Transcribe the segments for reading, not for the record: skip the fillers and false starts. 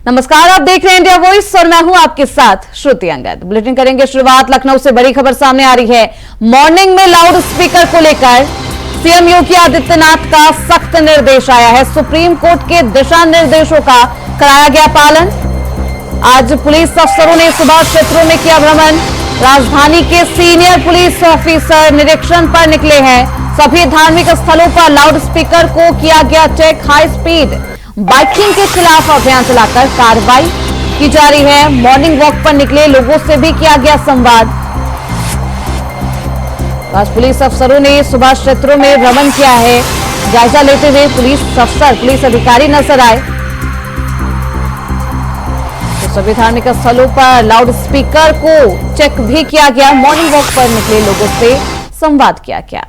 नमस्कार, आप देख रहे हैं इंडिया वॉइस और मैं हूं आपके साथ श्रुति अंगद। बुलेटिन करेंगे शुरुआत लखनऊ से। बड़ी खबर सामने आ रही है। मॉर्निंग में लाउड स्पीकर को लेकर सीएम योगी आदित्यनाथ का सख्त निर्देश आया है। सुप्रीम कोर्ट के दिशा निर्देशों का कराया गया पालन। आज पुलिस अफसरों ने सुबह क्षेत्रों में किया भ्रमण। राजधानी के सीनियर पुलिस ऑफिसर निरीक्षण पर निकले हैं। सभी धार्मिक स्थलों पर लाउड स्पीकर को किया गया चेक। हाई स्पीड बाइकिंग के खिलाफ अभियान चलाकर कार्रवाई की जा रही है। मॉर्निंग वॉक पर निकले लोगों से भी किया गया संवाद। आज पुलिस अफसरों ने सुबह क्षेत्रों में भ्रमण किया है। जायजा लेते हुए पुलिस अधिकारी नजर आए। तो सभी धार्मिक स्थलों पर लाउड स्पीकर को चेक भी किया गया। मॉर्निंग वॉक पर निकले लोगों से संवाद किया गया।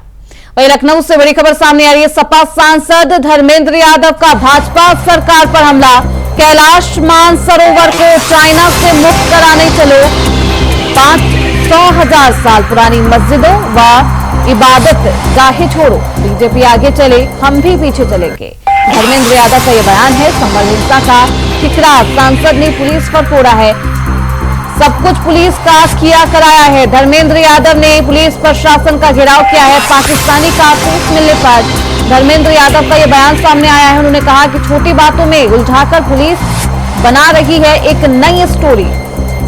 वहीं लखनऊ से बड़ी खबर सामने आ रही है। सपा सांसद धर्मेंद्र यादव का भाजपा सरकार पर हमला। कैलाश मानसरोवर को चाइना से मुक्त कराने चलो। 500,000 साल पुरानी मस्जिदों व इबादत गाहें छोड़ो। बीजेपी आगे चले, हम भी पीछे चलेंगे। धर्मेंद्र यादव का यह बयान है। संभल हिंसा का ठिकरा सांसद ने पुलिस पर फोड़ा है। सब कुछ पुलिस का किया कराया है। धर्मेंद्र यादव ने पुलिस प्रशासन का घेराव किया है। पाकिस्तानी कारतूस मिलने पर धर्मेंद्र यादव का यह बयान सामने आया है। उन्होंने कहा कि छोटी बातों में उलझाकर पुलिस बना रही है एक नई स्टोरी।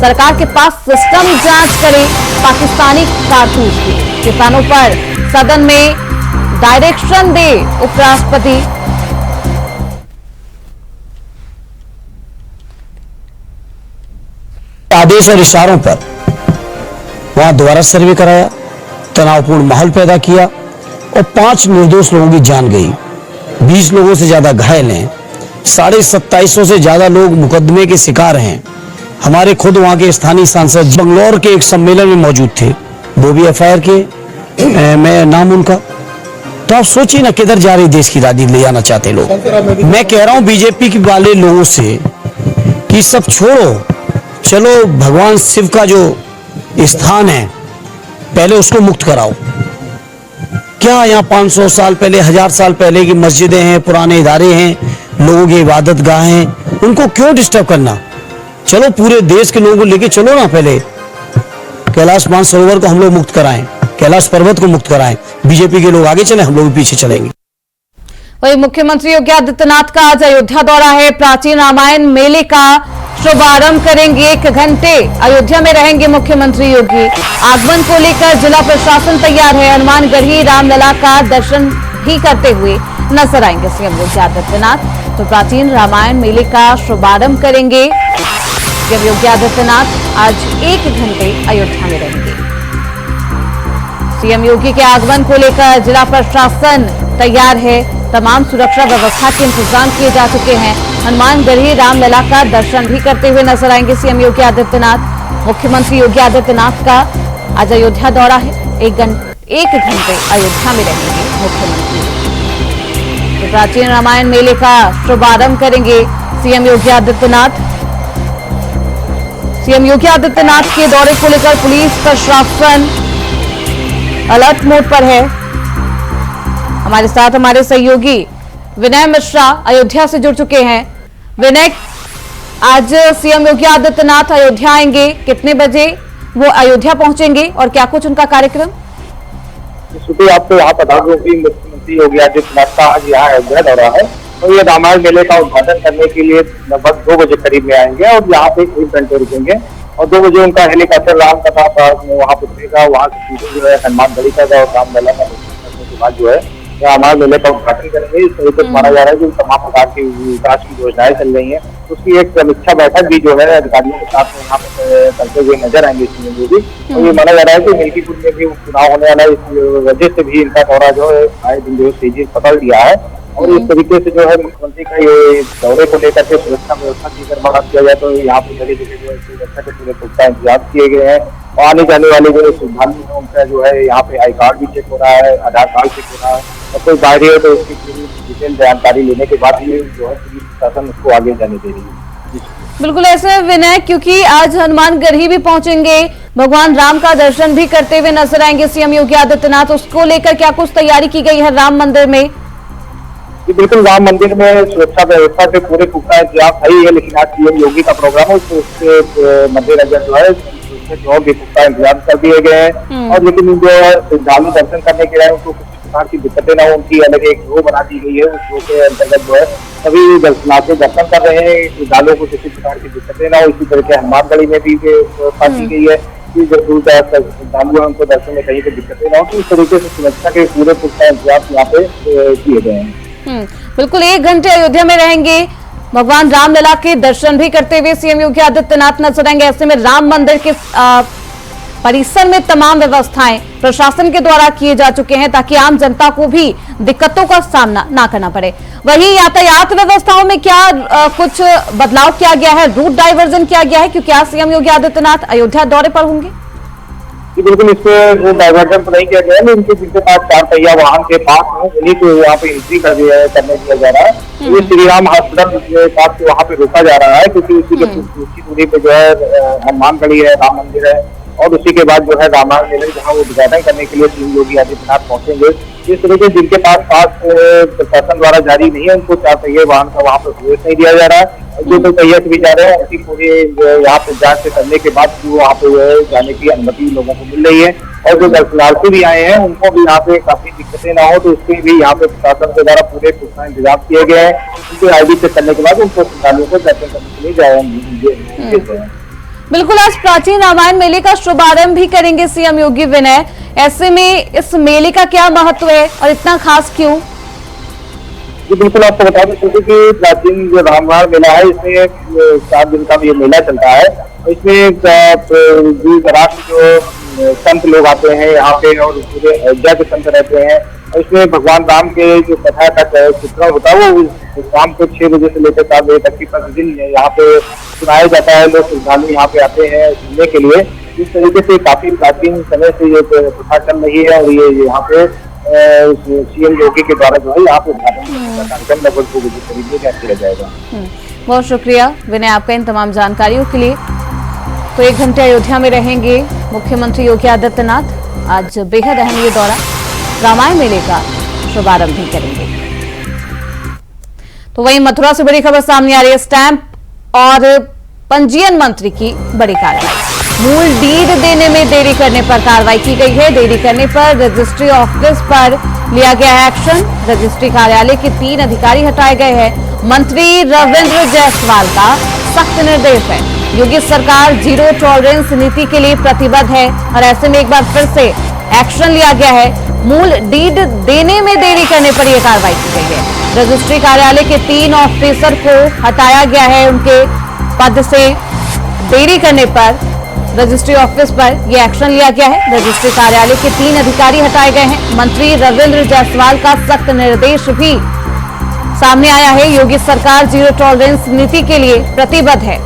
सरकार के पास सिस्टम जांच करे पाकिस्तानी कारतूस की। किसानों पर सदन में डायरेक्शन दे उपराष्ट्रपति। आदेश और इशारों पर वहां दोबारा सर्वे कराया, तनावपूर्ण माहौल पैदा किया और 5 निर्दोष लोगों की जान गई। 20 लोगों से ज्यादा घायल हैं। 2750 से ज्यादा लोग मुकदमे के शिकार हैं। हमारे खुद वहां के स्थानीय सांसद बंगलौर के एक सम्मेलन में मौजूद थे, वो भी FIR के मैं नाम उनका। तो आप सोचिए ना किधर जा रही देश की राजनीति ले जाना चाहते लोग। मैं कह रहा हूं बीजेपी वाले लोगों से कि सब छोड़ो, चलो भगवान शिव का जो स्थान है पहले उसको मुक्त कराओ। क्या यहाँ 500 साल पहले, 1000 साल पहले की मस्जिदें हैं, पुराने इदारे हैं, लोगों की इबादत गाह हैं, उनको क्यों डिस्टर्ब करना। चलो पूरे देश के लोगों को लेके चलो ना। पहले कैलाश मानसरोवर को हम लोग मुक्त कराएं, कैलाश पर्वत को मुक्त कराएं। बीजेपी के लोग आगे चले, हम लोग भी पीछे चलेंगे। वही मुख्यमंत्री योगी आदित्यनाथ का आज अयोध्या दौरा है। प्राचीन रामायण मेले का शुभारंभ करेंगे। 1 घंटे अयोध्या में रहेंगे मुख्यमंत्री योगी। आगमन को लेकर जिला प्रशासन तैयार है। हनुमानगढ़ी रामलला का दर्शन भी करते हुए नजर आएंगे सीएम योगी आदित्यनाथ। तो प्राचीन रामायण मेले का शुभारंभ करेंगे सीएम योगी आदित्यनाथ। आज 1 घंटे अयोध्या में रहेंगे। सीएम योगी के आगमन को लेकर जिला प्रशासन तैयार है। तमाम सुरक्षा व्यवस्था के इंतजाम किए जा चुके हैं। हनुमानगढ़ी रामलला का दर्शन भी करते हुए नजर आएंगे सीएम योगी आदित्यनाथ। मुख्यमंत्री योगी आदित्यनाथ का आज अयोध्या दौरा है। 1 घंटे अयोध्या में रहेंगे मुख्यमंत्री। तो प्राचीन रामायण मेले का शुभारंभ करेंगे सीएम योगी आदित्यनाथ। सीएम योगी आदित्यनाथ के दौरे को लेकर पुलिस प्रशासन अलर्ट मोड पर है। हमारे साथ हमारे सहयोगी विनय मिश्रा अयोध्या से जुड़ चुके हैं। विनय, आज सीएम योगी आदित्यनाथ अयोध्या आएंगे, कितने बजे वो अयोध्या पहुंचेंगे और क्या कुछ उनका कार्यक्रम? आपको यहाँ बता दूं कि मुख्यमंत्री योगी आदित्यनाथ का आज यहाँ अयोध्या दौरा है। तो ये रामायण मेले का उद्घाटन करने के लिए लगभग 2 बजे करीब में आएंगे और यहाँ पे 1 घंटे रुकेंगे और 2 बजे उनका हेलीकॉप्टर रामकथा वहाँ पहुंचेगा। वहाँ से जो है हनुमानगढ़ी का और रामलला का दर्शन करने के बाद जो है रामायण मेले का उद्घाटन करेंगे। इस तरीके से माना जा रहा है कि तमाम प्रकार की विकास की योजनाएं चल रही हैं। उसकी एक समीक्षा बैठक भी जो है अधिकारियों के साथ यहाँ पर करते हुए नजर आएंगे सीएम योगी। और ये माना जा रहा है कि मिल्कीपुर में भी चुनाव होने वाला है, इस वजह से भी इनका दौरा जो है आए दिन जो तेजी पकड़ लिया है। और इस तरीके से जो है मुख्यमंत्री का ये दौरे को लेकर के सुरक्षा व्यवस्था की अगर बात किया जाए तो यहाँ पे जगह जगह जो है सुरक्षा के पूरे पुख्ता इंतजाम किए गए हैं। और आने जाने वाले जो श्रद्धालु हैं उनका जो है यहाँ पे आई कार्ड भी चेक हो रहा है, आधार कार्ड चेक हो रहा है और कोई बाहरी है तो उसकी पूरी डिटेल जानकारी लेने के बाद ही जो है पुलिस प्रशासन उसको आगे जाने दे रही है। बिल्कुल ऐसे विनय, क्योंकि आज हनुमानगढ़ी भी पहुंचेंगे, भगवान राम का दर्शन भी करते हुए नजर आएंगे सीएम योगी आदित्यनाथ। उसको लेकर क्या कुछ तैयारी की गई है राम मंदिर में? कि बिल्कुल राम मंदिर में सुरक्षा व्यवस्था के पूरे पुख्ता इंतजाम सही है, लेकिन आज सीएम योगी का प्रोग्राम है, उसके मद्देनजर जो है उसमें और भी पुख्ता इंतजाम कर दिए गए हैं। और लेकिन जो श्रद्धालु दर्शन करने के लिए उनको किसी प्रकार की दिक्कतें न हो, उनकी अलग एक रो बना दी गई है। उस रो के अंतर्गत जो है सभी दर्शनार्थी दर्शन कर रहे हैं, श्रद्धालुओं को किसी प्रकार की दिक्कतें न हो। इसी तरह के हनुमानगढ़ी में भी व्यवस्था की गई है कि जो दूर दराज श्रद्धालु है उनको दर्शन में कहीं भी दिक्कतें न हो। तो इस तरीके से सुरक्षा के पूरे पुख्ता इंतजाम यहाँ पे किए गए हैं। बिल्कुल 1 घंटे अयोध्या में रहेंगे, भगवान रामलला के दर्शन भी करते हुए सीएम योगी आदित्यनाथ नजर आएंगे। ऐसे में राम मंदिर के परिसर में तमाम व्यवस्थाएं प्रशासन के द्वारा किए जा चुके हैं ताकि आम जनता को भी दिक्कतों का सामना ना करना पड़े। वहीं यातायात व्यवस्थाओं में क्या कुछ बदलाव किया गया है, रूट डाइवर्जन किया गया है, क्योंकि आज सीएम योगी आदित्यनाथ अयोध्या दौरे पर होंगे। बिल्कुल इसमें डाइवर्जन तो नहीं किया गया है, इनके जिनके पास 4 पहिया वाहन के पास है उन्हीं को यहाँ पे एंट्री करने दिया जा रहा है। ये श्री राम हॉस्पिटल के पास वहाँ पे रोका जा रहा है, क्योंकि उसी के उसी दूरी पे जो है हनुमानगढ़ी है, राम मंदिर है, और उसी के बाद जो है रामायण मेले जहाँ वो उद्घाटन करने के लिए सीएम योगी आदित्यनाथ पहुंचेंगे। इस तरीके जिनके पास प्रशासन द्वारा जारी नहीं है उनको 4 पहिए वाहन का वहाँ पर प्रवेश नहीं दिया जा रहा है। जो 2 पहिए से भी जा रहे हैं उनकी पूरी यहाँ पे जांच से करने के बाद वहाँ पे जाने की अनुमति लोगों को मिल रही है। और जो दर्शनार्थी भी आए हैं उनको भी यहाँ पे काफी दिक्कतें ना हो, तो उसके भी यहाँ पे प्रशासन के द्वारा पूरे पुख्ता इंतजाम किए गए हैं। उनके आईडी चेक करने के बाद उनको श्रद्धालुओं को दर्शन करने के लिए जाएंगे। बिल्कुल आज प्राचीन रामायण मेले का शुभारंभ भी करेंगे सीएम योगी विनय। ऐसे में इस मेले का क्या महत्व है और इतना खास क्यों? जी बिल्कुल आपको बता दें कि प्राचीन जो रामायण मेला है इसमें 4 दिन का ये मेला चलता है। इसमें दूर दराज जो संत लोग आते हैं यहाँ पे और पूरे अयोध्या के संत रहते हैं। इसमें भगवान राम के जो कथा का चित्रण होता है वो शाम को 6 बजे से लेकर 4 बजे तक की प्रतिदिन यहाँ पे सुनाया जाता है। लोग श्रद्धालु यहाँ पे आते हैं सुनने के लिए। इस तरीके से काफी प्राचीन समय से ये प्रथा चल रही है और ये यहाँ पे सीएम योगी के द्वारा जो है यहाँ पे उद्घाटन कार्यक्रम लगभग 2 बजे करीब में किया जाएगा। बहुत शुक्रिया विनय आपका इन तमाम जानकारियों के लिए। तो 1 घंटे अयोध्या में रहेंगे मुख्यमंत्री योगी आदित्यनाथ। आज बेहद अहम ये दौरा, रामायण मेले का शुभारंभ भी करेंगे। तो वहीं मथुरा से बड़ी खबर सामने आ रही है। स्टैंप और पंजीयन मंत्री की बड़ी कार्रवाई। मूल डीड देने में देरी करने पर कार्रवाई की गई है। देरी करने पर रजिस्ट्री ऑफिस पर लिया गया है एक्शन। रजिस्ट्री कार्यालय के 3 अधिकारी हटाए गए हैं। मंत्री रविंद्र जायसवाल का सख्त निर्देश है। योगी सरकार जीरो टॉलरेंस नीति के लिए प्रतिबद्ध है और ऐसे में एक बार फिर से एक्शन लिया गया है। मूल डीड देने में देरी करने पर यह कार्रवाई की गई है। रजिस्ट्री कार्यालय के 3 ऑफिसर को हटाया गया है उनके पद से। देरी करने पर रजिस्ट्री ऑफिस पर यह एक्शन लिया गया है। रजिस्ट्री कार्यालय के 3 अधिकारी हटाए गए हैं। मंत्री रविंद्र जायसवाल का सख्त निर्देश भी सामने आया है। योगी सरकार जीरो टॉलरेंस नीति के लिए प्रतिबद्ध है।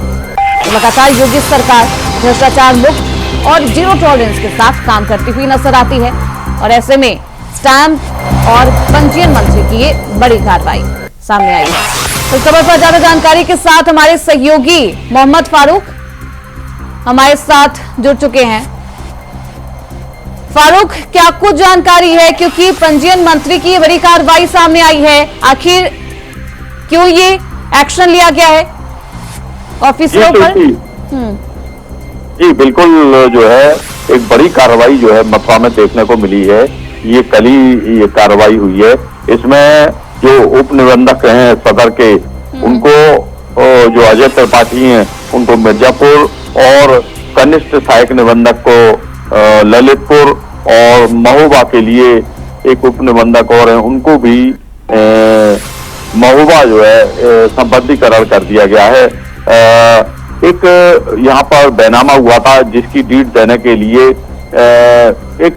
लगातार योगी सरकार भ्रष्टाचार मुक्त और जीरो टॉलरेंस के साथ काम करती हुई नजर आती है और ऐसे में स्टैंप और पंजीयन मंत्री की ये बड़ी कार्रवाई सामने आई है। इस खबर पर ज्यादा जानकारी के साथ हमारे सहयोगी मोहम्मद फारूक हमारे साथ जुड़ चुके हैं। फारूक, क्या कुछ जानकारी है, क्योंकि पंजीयन मंत्री की बड़ी कार्रवाई सामने आई है, आखिर क्यों ये एक्शन लिया गया है ऑफिसरों पर? जी बिल्कुल, जो है एक बड़ी कार्रवाई जो है मथुरा में देखने को मिली है। ये कल ही ये कार्रवाई हुई है। इसमें जो उप निबंधक हैं सदर के, उनको जो अजय त्रिपाठी हैं उनको मिर्जापुर और कनिष्ठ सहायक निबंधक को ललितपुर और महोबा के लिए एक उप निबंधक और हैं उनको भी महोबा जो है संबद्धीकरण कर दिया गया है। एक यहाँ पर बैनामा हुआ था जिसकी डीड देने के लिए एक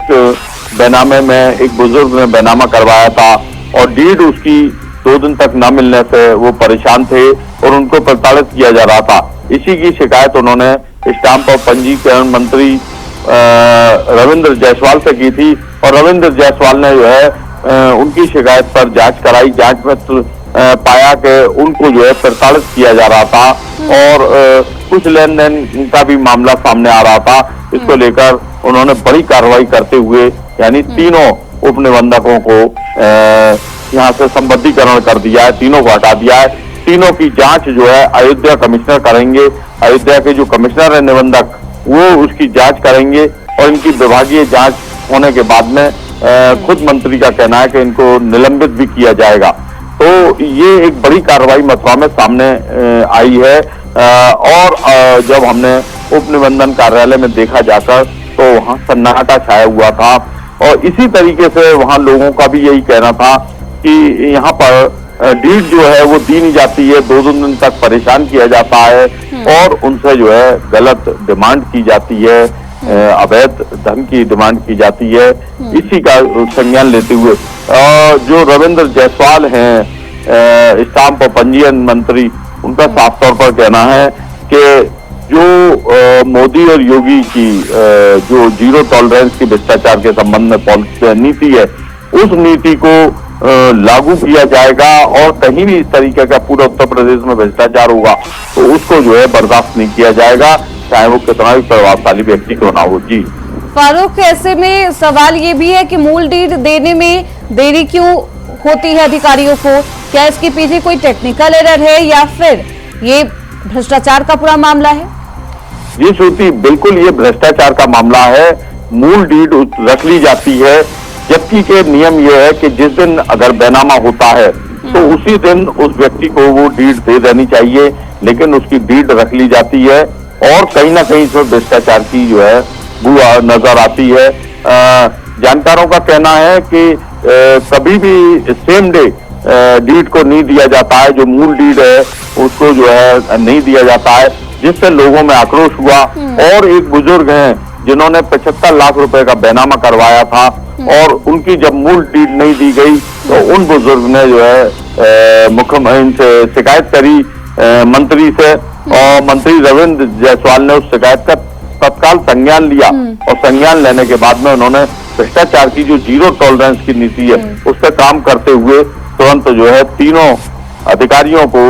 बैनामे में एक बुजुर्ग ने बैनामा करवाया था और डीड उसकी 2 दिन तक न मिलने से वो परेशान थे और उनको प्रताड़ित किया जा रहा था। इसी की शिकायत उन्होंने स्टाम्प और पंजीकरण मंत्री रविंद्र जायसवाल से की थी और रविंद्र जायसवाल ने जो है उनकी शिकायत पर जांच कराई। जांच में पाया कि उनको जो है प्रताड़ित किया जा रहा था और कुछ लेन देन का भी मामला सामने आ रहा था। इसको लेकर उन्होंने बड़ी कार्रवाई करते हुए यानी तीनों उप निबंधकों को यहाँ से संबद्धीकरण कर दिया है, तीनों को हटा दिया है। तीनों की जांच जो है अयोध्या कमिश्नर करेंगे। अयोध्या के जो कमिश्नर है निबंधक, वो उसकी जांच करेंगे और इनकी विभागीय जांच होने के बाद में खुद मंत्री का कहना है कि इनको निलंबित भी किया जाएगा। तो ये एक बड़ी कार्रवाई मथुरा में सामने आई है और जब हमने उप निबंधन कार्यालय में देखा जाकर तो वहां सन्नाटा छाया हुआ था और इसी तरीके से वहां लोगों का भी यही कहना था कि यहाँ पर डीड जो है वो दी नहीं जाती है, 2-2 दिन तक परेशान किया जाता है और उनसे जो है गलत डिमांड की जाती है, अवैध धन की डिमांड की जाती है। इसी का संज्ञान लेते हुए जो रविंद्र जायसवाल हैं स्टाम्प और पंजीयन मंत्री, उनका साफ तौर पर कहना है कि जो मोदी और योगी की जो जीरो टॉलरेंस की भ्रष्टाचार के संबंध में नीति है, उस नीति को लागू किया जाएगा और कहीं भी इस तरीके का पूरे उत्तर प्रदेश में भ्रष्टाचार होगा तो उसको जो है बर्दाश्त नहीं किया जाएगा, चाहे वो कितना भी प्रभावशाली व्यक्ति क्यों ना हो। जी फारूक, ऐसे में सवाल ये भी है कि मूल डीड देने में देरी क्यों होती है अधिकारियों को? क्या इसके पीछे कोई टेक्निकल एरर है या फिर ये भ्रष्टाचार का पूरा मामला है? जी श्रुति, बिल्कुल ये भ्रष्टाचार का मामला है। मूल डीड रख ली जाती है, जबकि के नियम ये है कि जिस दिन अगर बैनामा होता है तो उसी दिन उस व्यक्ति को वो डीड दे देनी चाहिए, लेकिन उसकी डीड रख ली जाती है और कहीं ना कहीं इसमें भ्रष्टाचार की जो है बुआ नजर आती है। जानकारों का कहना है कि कभी भी सेम डे डीड को नहीं दिया जाता है, जो मूल डीड है उसको जो है नहीं दिया जाता है, जिससे लोगों में आक्रोश हुआ। और एक बुजुर्ग हैं जिन्होंने 75 लाख रुपए का बैनामा करवाया था और उनकी जब मूल डीड नहीं दी गई तो उन बुजुर्ग ने जो है मुख्यमंत्री से शिकायत करी मंत्री से और मंत्री रविंद्र जायसवाल ने उस शिकायत का तत्काल संज्ञान लिया और संज्ञान लेने के बाद में उन्होंने भ्रष्टाचार की जो जीरो टॉलरेंस की नीति है उस पर काम करते हुए तुरंत जो है तीनों अधिकारियों को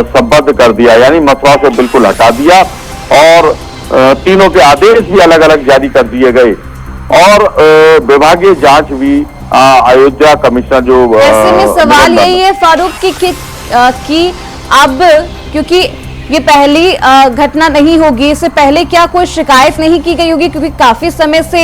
संबद्ध कर दिया, यानी मथुरा से बिल्कुल हटा दिया और तीनों के आदेश भी अलग अलग जारी कर दिए गए और विभागीय जांच भी अयोध्या कमिश्नर जो ऐसे में सवाल यही है फारूक कि अब क्योंकि ये पहली घटना नहीं होगी, इससे पहले क्या कोई शिकायत नहीं की गई होगी? क्योंकि काफी समय से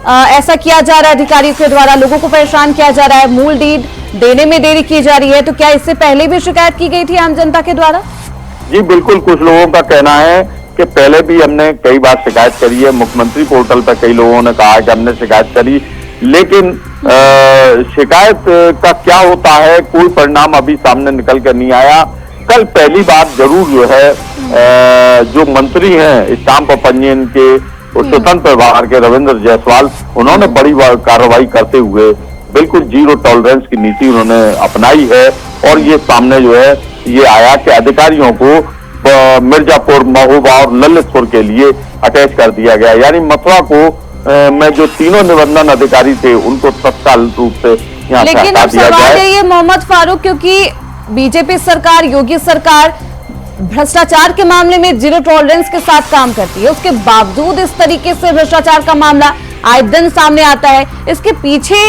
ऐसा किया जा रहा है, अधिकारियों के द्वारा लोगों को परेशान किया जा रहा है, मूल डीड देने में देरी की जा रही है, तो क्या इससे पहले भी शिकायत की गई थी आम जनता के द्वारा? जी बिल्कुल, कुछ लोगों का कहना है कि पहले भी हमने कई बार शिकायत करी है, मुख्यमंत्री पोर्टल पर कई लोगों ने कहा है कि हमने शिकायत करी, लेकिन शिकायत का क्या होता है कोई परिणाम अभी सामने निकल कर नहीं आया। कल पहली बार जरूर जो है जो मंत्री हैं स्टाम्प और पंजीयन के स्वतंत्र प्रभार के रविंद्र जायसवाल, उन्होंने बड़ी कार्रवाई करते हुए बिल्कुल जीरो टॉलरेंस की नीति उन्होंने अपनाई है और ये सामने जो है ये आया कि अधिकारियों को मिर्जापुर, महोबा और ललितपुर के लिए अटैच कर दिया गया, यानी मथुरा को में जो तीनों निबंधन अधिकारी थे उनको तत्काल रूप से यहाँ से हटा दिया गया है। ये मोहम्मद फारूक, क्योंकि बीजेपी सरकार, योगी सरकार भ्रष्टाचार के मामले में जीरो टॉलरेंस के साथ काम करती है, उसके बावजूद इस तरीके से भ्रष्टाचार का मामला आए दिन सामने आता है। इसके पीछे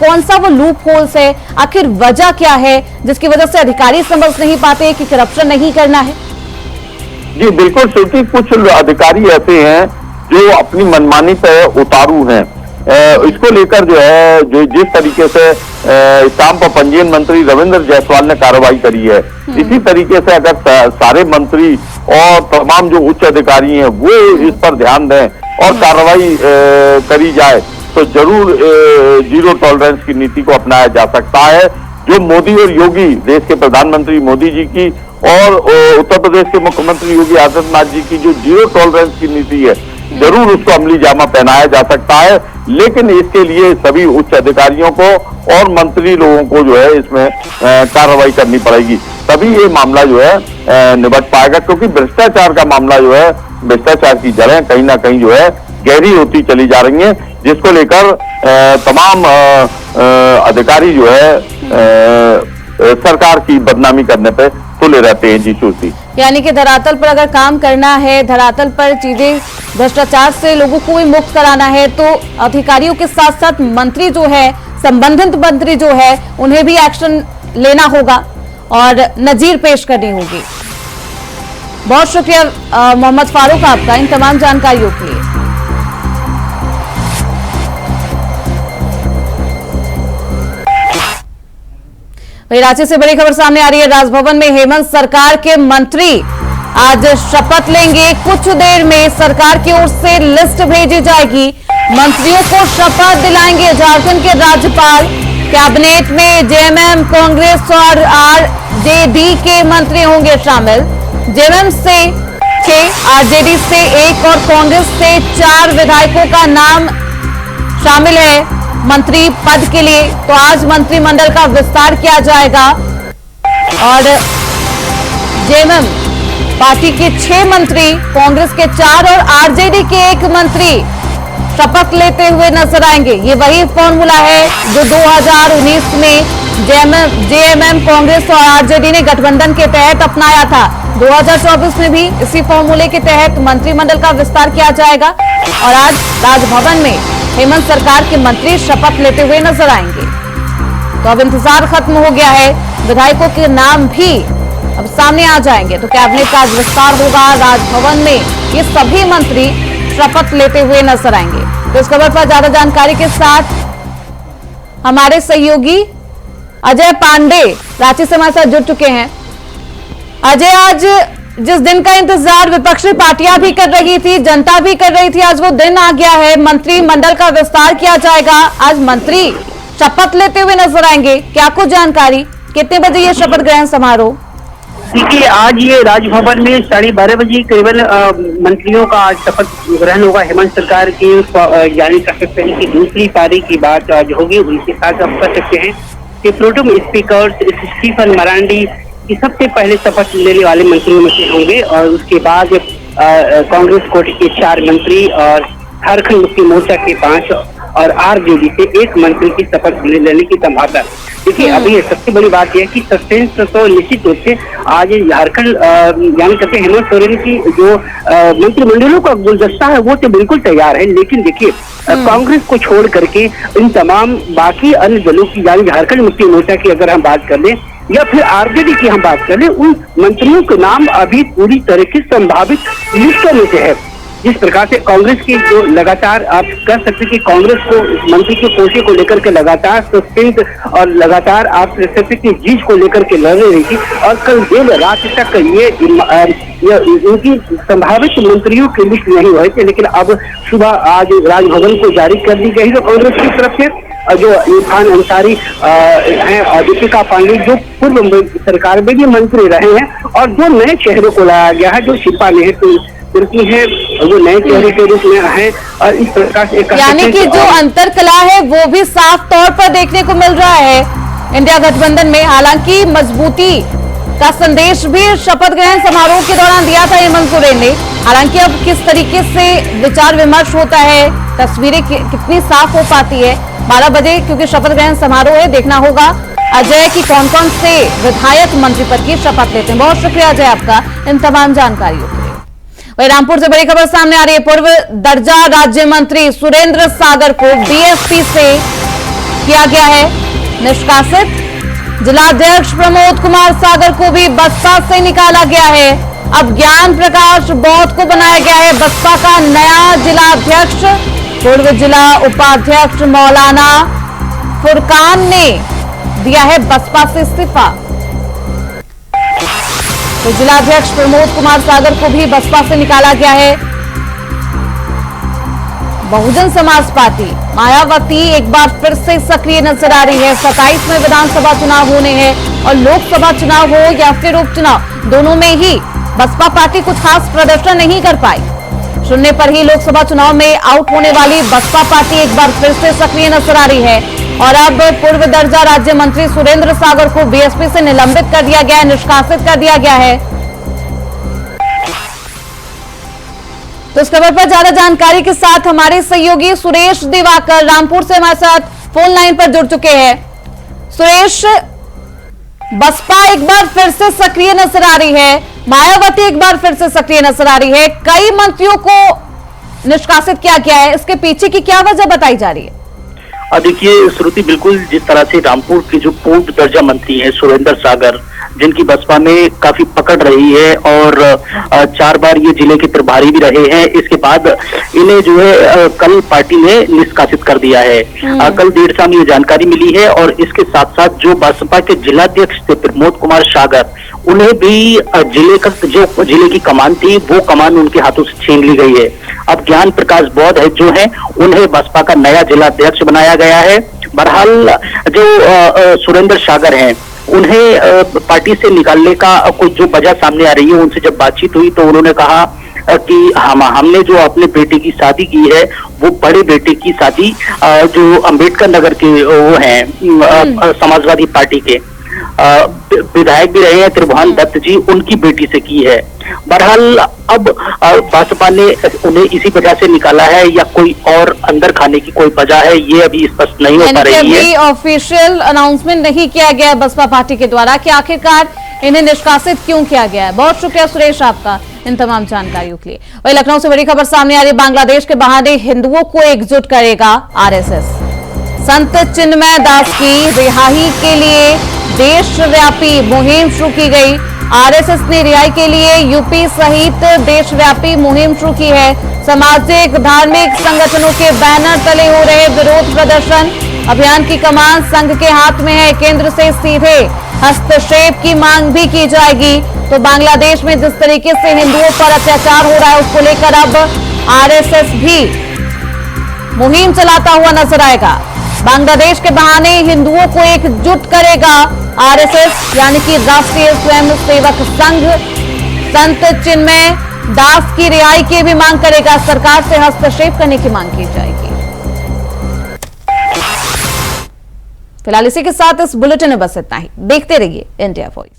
कौन सा वो लूप होल्स है, आखिर वजह क्या है जिसकी वजह से अधिकारी समझ नहीं पाते कि करप्शन नहीं करना है? जी बिल्कुल श्रुति, कुछ अधिकारी ऐसे हैं जो अपनी मनमानी पे उतारू हैं। इसको लेकर जो है जो जिस तरीके से स्टाम्प और पंजीयन मंत्री रविंद्र जायसवाल ने कार्रवाई करी है, इसी तरीके से अगर सारे मंत्री और तमाम जो उच्च अधिकारी हैं वो इस पर ध्यान दें और कार्रवाई करी जाए तो जरूर जीरो टॉलरेंस की नीति को अपनाया जा सकता है। जो मोदी और योगी, देश के प्रधानमंत्री मोदी जी की और उत्तर प्रदेश के मुख्यमंत्री योगी आदित्यनाथ जी की जो जीरो टॉलरेंस की नीति है, जरूर उसको अमली जामा पहनाया जा सकता है, लेकिन इसके लिए सभी उच्च अधिकारियों को और मंत्री लोगों को जो है इसमें कार्रवाई करनी पड़ेगी, तभी ये मामला जो है निपट पाएगा। क्योंकि भ्रष्टाचार का मामला जो है, भ्रष्टाचार की जड़ें कहीं ना कहीं जो है गहरी होती चली जा रही हैं, जिसको लेकर तमाम अधिकारी जो है सरकार की बदनामी करने पे तुले रहते हैं। जी श्रुति, यानी कि धरातल पर अगर काम करना है, धरातल पर चीजें भ्रष्टाचार से लोगों को भी मुक्त कराना है, तो अधिकारियों के साथ साथ मंत्री जो है संबंधित मंत्री जो है उन्हें भी एक्शन लेना होगा और नजीर पेश करनी होगी। बहुत शुक्रिया मोहम्मद फारूक आपका इन तमाम जानकारियों के लिए। वहीं रांची से बड़ी खबर सामने आ रही है। राजभवन में हेमंत सरकार के मंत्री आज शपथ लेंगे। कुछ देर में सरकार की ओर से लिस्ट भेजी जाएगी। मंत्रियों को शपथ दिलाएंगे झारखंड के राज्यपाल। कैबिनेट में जेएमएम, कांग्रेस और आरजेडी के मंत्री होंगे शामिल। जेएमएम से 6, आरजेडी से 1 और कांग्रेस से 4 विधायकों का नाम शामिल है मंत्री पद के लिए। तो आज मंत्रिमंडल का विस्तार किया जाएगा और जेएमएम पार्टी के 6 मंत्री, कांग्रेस के 4 और आरजेडी के 1 मंत्री शपथ लेते हुए नजर आएंगे। ये वही फॉर्मूला है जो 2019 में जेएमएम, कांग्रेस और आरजेडी ने गठबंधन के तहत अपनाया था। 2024 में भी इसी फॉर्मूले के तहत मंत्रिमंडल का विस्तार किया जाएगा और आज राजभवन में हेमंत सरकार के मंत्री शपथ लेते हुए नजर आएंगे। तो अब इंतजार खत्म हो गया है। विधायकों के नाम भी अब सामने आ जाएंगे। तो कैबिनेट का विस्तार होगा। राजभवन में ये सभी मंत्री शपथ लेते हुए नजर आएंगे। तो इस खबर पर ज्यादा जानकारी के साथ हमारे सहयोगी अजय पांडे रांची से हमारे साथ जुड़ चुके हैं। अजय, आज जिस दिन का इंतजार विपक्षी पार्टियां भी कर रही थी, जनता भी कर रही थी, आज वो दिन आ गया है। मंत्रिमंडल का विस्तार किया जाएगा। आज मंत्री शपथ लेते हुए नजर आएंगे। क्या कुछ जानकारी, कितने बजे ये शपथ ग्रहण समारोह? देखिए, आज ये राजभवन में 12:30 बजे करीबन मंत्रियों का आज शपथ ग्रहण होगा। हेमंत सरकार की यानी कह सकते हैं कि दूसरी पारी की बात आज होगी। उनके साथ आप कह सकते हैं कि प्रोटेम स्पीकर स्टीफन मरांडी कि सबसे पहले शपथ लेने वाले मंत्रियों में से होंगे और उसके बाद कांग्रेस कोटे के 4 मंत्री और झारखंड मुक्ति मोर्चा के 5 और आरजेडी से 1 मंत्री की शपथ लेने की संभावना। देखिए, अभी ये सबसे बड़ी बात यह है कि सस्पेंस तो निश्चित रूप से आज झारखंड यानी कहते हेमंत सोरेन की जो मंत्रिमंडलों का गुलदस्ता है वो तो बिल्कुल तैयार है। लेकिन देखिए, कांग्रेस को छोड़ करके इन तमाम बाकी अन्य दलों की यानी झारखंड मुक्ति मोर्चा की अगर हम बात कर लें या फिर आरजेडी की हम बात करें, उन मंत्रियों के नाम अभी पूरी तरह की संभावित लिस्टों में से है। जिस प्रकार से कांग्रेस की जो लगातार आप कह सकते हैं कि कांग्रेस को मंत्री के कोटे को लेकर के लगातार सस्पेंस और लगातार आप कह सकते कि जीत को लेकर के लड़ रही थी और कल देर रात तक ये इनकी संभावित मंत्रियों की लिस्ट नहीं हुई थी। लेकिन अब सुबह आज राजभवन को जारी कर दी गई है कांग्रेस की तरफ से। जो इरफान अंसारी हैं और दीपिका पांडे जो पूर्व सरकार में भी मंत्री रहे हैं और 2 नए चेहरों को लाया गया है, जो शिल्पा नेहरू है वो नए चेहरे के रूप में है। और इस प्रकार से यानी कि जो अंतर कला है वो भी साफ तौर पर देखने को मिल रहा है इंडिया गठबंधन में। हालांकि मजबूती का संदेश भी शपथ ग्रहण समारोह के दौरान दिया था हेमंत सोरेन ने। हालांकि अब किस तरीके से विचार विमर्श होता है, तस्वीरें कितनी साफ हो पाती है 12 बजे, क्योंकि शपथ ग्रहण समारोह है, देखना होगा अजय की कौन कौन से विधायक मंत्री पद की शपथ लेते हैं। बहुत शुक्रिया अजय आपका इन तमाम जानकारियों के लिए। वहीं रामपुर से बड़ी खबर सामने आ रही है। पूर्व दर्जा राज्य मंत्री सुरेंद्र सागर को बीएसपी से किया गया है निष्कासित। जिलाध्यक्ष प्रमोद कुमार सागर को भी बसपा से निकाला गया है। अब ज्ञान प्रकाश बौद्ध को बनाया गया है बसपा का नया जिलाध्यक्ष। पूर्व जिला उपाध्यक्ष मौलाना फुरकान ने दिया है बसपा से इस्तीफा। तो जिलाध्यक्ष प्रमोद कुमार सागर को भी बसपा से निकाला गया है। बहुजन समाज पार्टी मायावती एक बार फिर से सक्रिय नजर आ रही है। 27 में विधानसभा चुनाव होने हैं और लोकसभा चुनाव हो या फिर उपचुनाव, दोनों में ही बसपा पार्टी कुछ खास प्रदर्शन नहीं कर पाई। चुनने पर ही लोकसभा चुनाव में आउट होने वाली बसपा पार्टी एक बार फिर से सक्रिय नजर आ रही है और अब पूर्व दर्जा राज्य मंत्री सुरेंद्र सागर को बीएसपी से निलंबित कर दिया गया है, निष्कासित कर दिया गया है। तो इस खबर पर ज्यादा जानकारी के साथ हमारे सहयोगी सुरेश दिवाकर रामपुर से हमारे साथ फोन लाइन पर जुड़ चुके हैं। सुरेश, बसपा एक बार फिर से सक्रिय नजर आ रही है, मायावती एक बार फिर से सक्रिय नजर आ रही है, कई मंत्रियों को निष्कासित किया गया है, इसके पीछे की क्या वजह बताई जा रही है? देखिए श्रुति, बिल्कुल जिस तरह से रामपुर के जो पूर्व दर्जा मंत्री हैं सुरेंद्र सागर, जिनकी बसपा में काफी पकड़ रही है और 4 बार ये जिले के प्रभारी भी रहे हैं, इसके बाद इन्हें जो है कल पार्टी ने निष्कासित कर दिया है। कल देर शाम ये जानकारी मिली है और इसके साथ साथ जो बसपा के जिलाध्यक्ष थे प्रमोद कुमार सागर, उन्हें भी जिले की कमान थी वो कमान उनके हाथों से छीन ली गई है। अब ज्ञान प्रकाश बौद्ध है जो है उन्हें बसपा का नया जिलाध्यक्ष बनाया गया है। बहरहाल जो सुरेंद्र सागर हैं उन्हें पार्टी से निकालने का कोई जो वजह सामने आ रही है, उनसे जब बातचीत हुई तो उन्होंने कहा कि हमने जो अपने बेटे की शादी की है वो बड़े बेटे की शादी जो अंबेडकर नगर के वो हैं समाजवादी पार्टी के विधायक भी रहे हैं त्रिभुवन दत्त जी, उनकी बेटी से की है। बहरहाल अब बसपा ने उन्हें इसी वजह से निकाला है या कोई और अंदर खाने की कोई वजह है, ये अभी स्पष्ट नहीं हो पा रही है। ऑफिशियल अनाउंसमेंट नहीं किया गया है बसपा पार्टी के द्वारा कि आखिरकार इन्हें निष्कासित क्यों किया गया है। बहुत शुक्रिया सुरेश आपका इन तमाम जानकारियों के लिए। वही लखनऊ से बड़ी खबर सामने आ रही है, बांग्लादेश के बहाने हिंदुओं को एकजुट करेगा आरएसएस। संत चिन्मय दास की रिहाई के लिए देशव्यापी मुहिम शुरू की गई। आरएसएस ने रिहाई के लिए यूपी सहित देशव्यापी मुहिम शुरू की है। सामाजिक धार्मिक संगठनों के बैनर तले हो रहे विरोध प्रदर्शन। अभियान की कमान संघ के हाथ में है। केंद्र से सीधे हस्तक्षेप की मांग भी की जाएगी। तो बांग्लादेश में जिस तरीके से हिंदुओं पर अत्याचार हो रहा है उसको लेकर अब आरएसएस भी मुहिम चलाता हुआ नजर आएगा। बांग्लादेश के बहाने हिंदुओं को एकजुट करेगा आरएसएस, यानी कि राष्ट्रीय स्वयंसेवक संघ। संत चिन्मय दास की रिहाई की भी मांग करेगा। सरकार से हस्तक्षेप करने की मांग की जाएगी। फिलहाल इसी के साथ इस बुलेटिन में बस इतना ही। देखते रहिए इंडिया वॉइस।